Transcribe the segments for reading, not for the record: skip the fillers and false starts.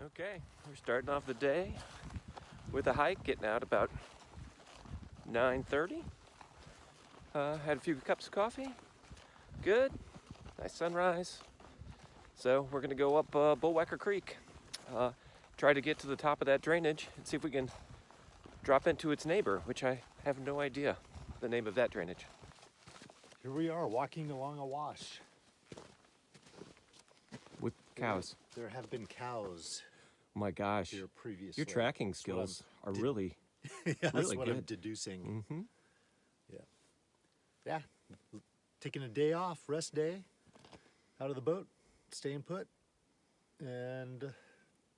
Okay, we're starting off the day with a hike, getting out about 9:30. Had a few cups of coffee. Good, nice sunrise. So we're gonna go up Bullwhacker Creek. Try to get to the top of that drainage and see if we can drop into its neighbor, which I have no idea the name of that drainage. Here we are walking along a wash. With cows. There have been cows Oh my gosh, here previously. your tracking skills are really, yeah, that's really what good. I'm deducing. Mm-hmm. Yeah. Taking a day off, rest day, out of the boat, staying put, and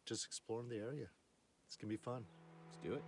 just exploring the area. It's gonna be fun. Let's do it.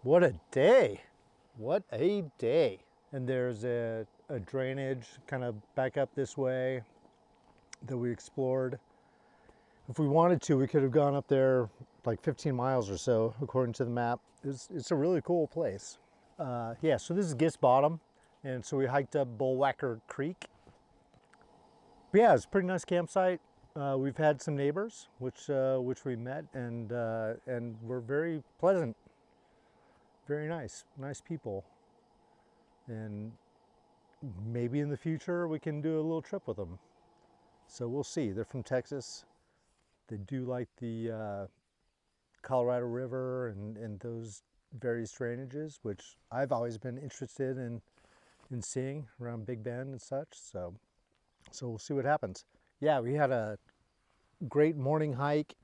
What a day. What a day. And there's a drainage kind of back up this way that we explored. If we wanted to, we could have gone up there like 15 miles or so, according to the map, it's a really cool place. Yeah, so this is Gist Bottom, and so we hiked up Bullwhacker Creek. But yeah, it's a pretty nice campsite. We've had some neighbors, which we met, and were very pleasant, very nice people. And maybe in the future we can do a little trip with them. So we'll see. They're from Texas. They do like the Colorado River and those various drainages, which I've always been interested in seeing around Big Bend and such. So we'll see what happens. Yeah, we had a great morning hike.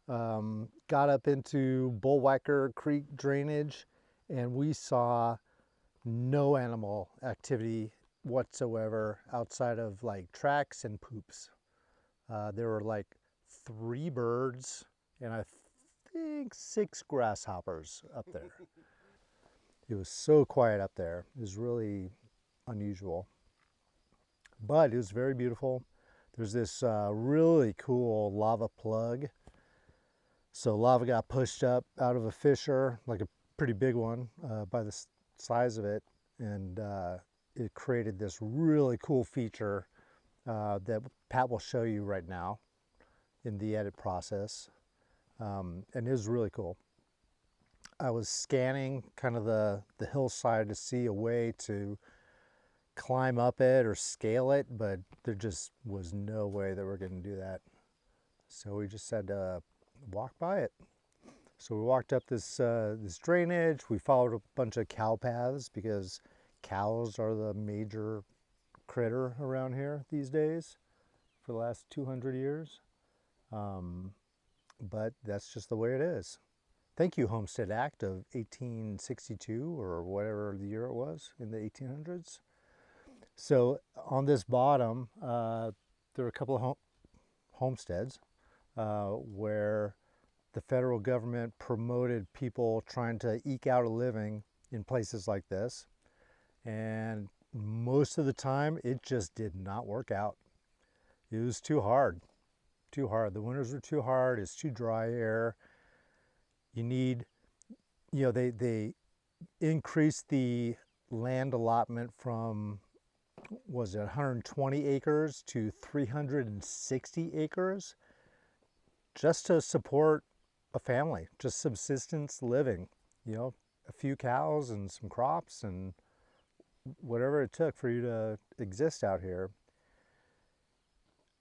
Got up into Bullwhacker Creek drainage, and we saw no animal activity whatsoever outside of like tracks and poops. There were like 3 birds and I think 6 grasshoppers up there. It was so quiet up there. It was really unusual, but it was very beautiful. There's this really cool lava plug. So lava got pushed up out of a fissure, like a pretty big one by the size of it, and it created this really cool feature that Pat will show you right now in the edit process, and it was really cool. I was scanning kind of the hillside to see a way to climb up it or scale it, but there just was no way that we're going to do that. So we just had to walk by it. So we walked up this this drainage. We followed a bunch of cow paths because cows are the major critter around here these days for the last 200 years. But that's just the way it is. Thank you, Homestead Act of 1862 or whatever the year it was in the 1800s. So on this bottom, there are a couple of homesteads where the federal government promoted people trying to eke out a living in places like this. And most of the time, it just did not work out. It was too hard. Too hard. The winters were too hard. It's too dry here. You need, they increased the land allotment from, was it 120 acres to 360 acres just to support a family, just subsistence living, a few cows and some crops and whatever it took for you to exist out here.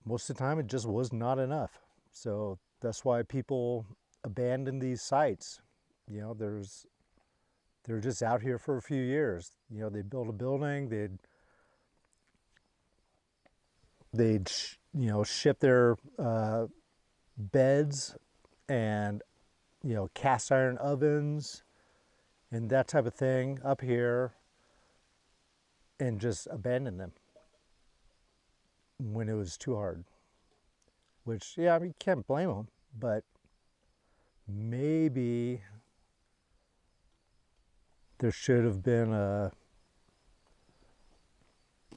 Most of the time it just was not enough. So that's why people abandon these sites. They're just out here for a few years. They build a building, they'd ship their beds and cast iron ovens and that type of thing up here and just abandon them when it was too hard. Which, yeah, I mean, you can't blame them, but maybe there should have been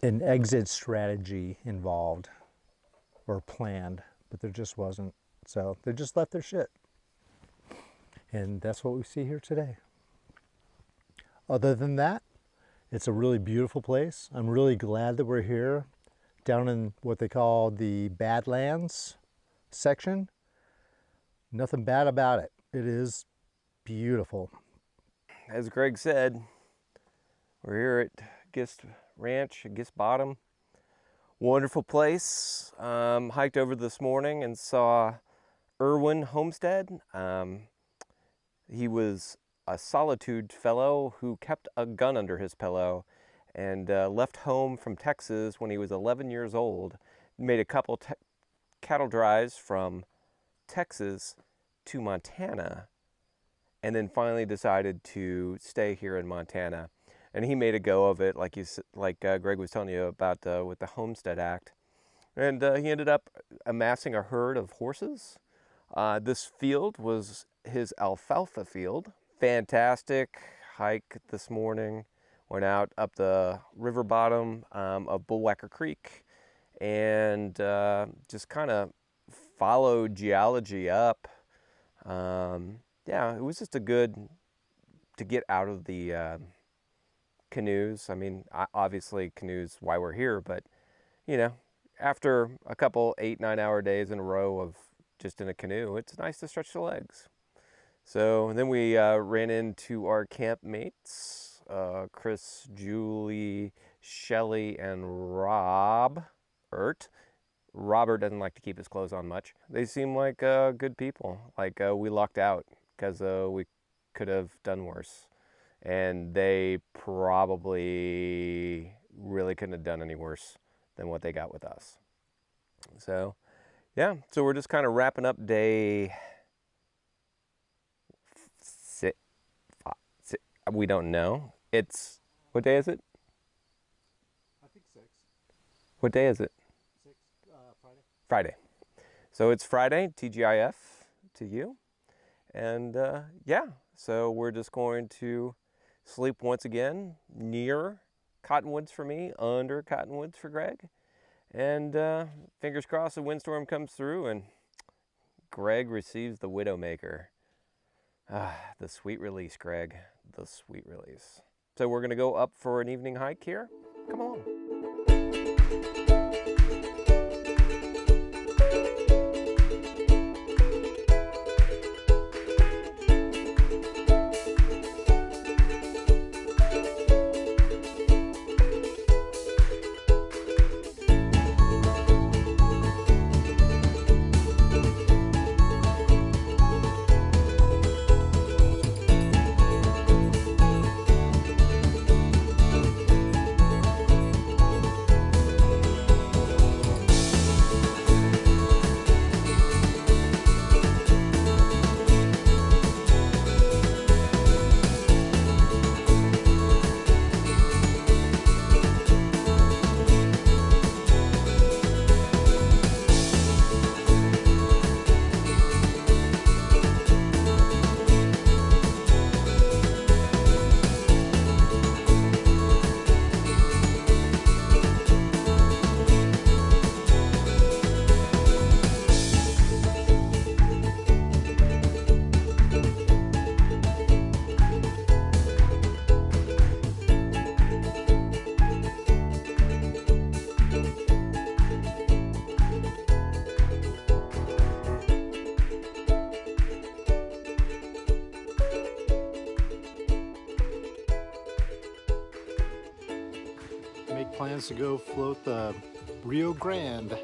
an exit strategy involved or planned, but there just wasn't. So they just left their shit. And that's what we see here today. Other than that, it's a really beautiful place. I'm really glad that we're here down in what they call the Badlands section. Nothing bad about it. It is beautiful. As Greg said, we're here at Gist Ranch, Gist Bottom. Wonderful place. Hiked over this morning and saw Irwin Homestead. He was a solitude fellow who kept a gun under his pillow and left home from Texas when he was 11 years old. Made a couple cattle drives from Texas to Montana, and then finally decided to stay here in Montana. And he made a go of it, like Greg was telling you about with the Homestead Act. And he ended up amassing a herd of horses. This field was his alfalfa field. Fantastic hike this morning. Went out up the river bottom of Bullwhacker Creek and just kind of followed geology up. Yeah, it was just a good to get out of the canoes. I mean, obviously canoes why we're here, but you know, after a couple 8-9 hour days in a row of just in a canoe, it's nice to stretch the legs. So then we ran into our camp mates, Chris, Julie, Shelly, and Robert. Robert doesn't like to keep his clothes on much. They seem like good people. Like we lucked out because we could have done worse. And they probably really couldn't have done any worse than what they got with us. So, yeah, so we're just kind of wrapping up day six. We don't know. It's, what day is it? I think 6. What day is it? 6, Friday. Friday. So it's Friday, TGIF to you. And yeah, so we're just going to sleep once again near Cottonwoods for me, under Cottonwoods for Greg. And fingers crossed a windstorm comes through and Greg receives the Widowmaker. The sweet release, Greg. The sweet release. So we're going to go up for an evening hike here. Come along. Make plans to go float the Rio Grande.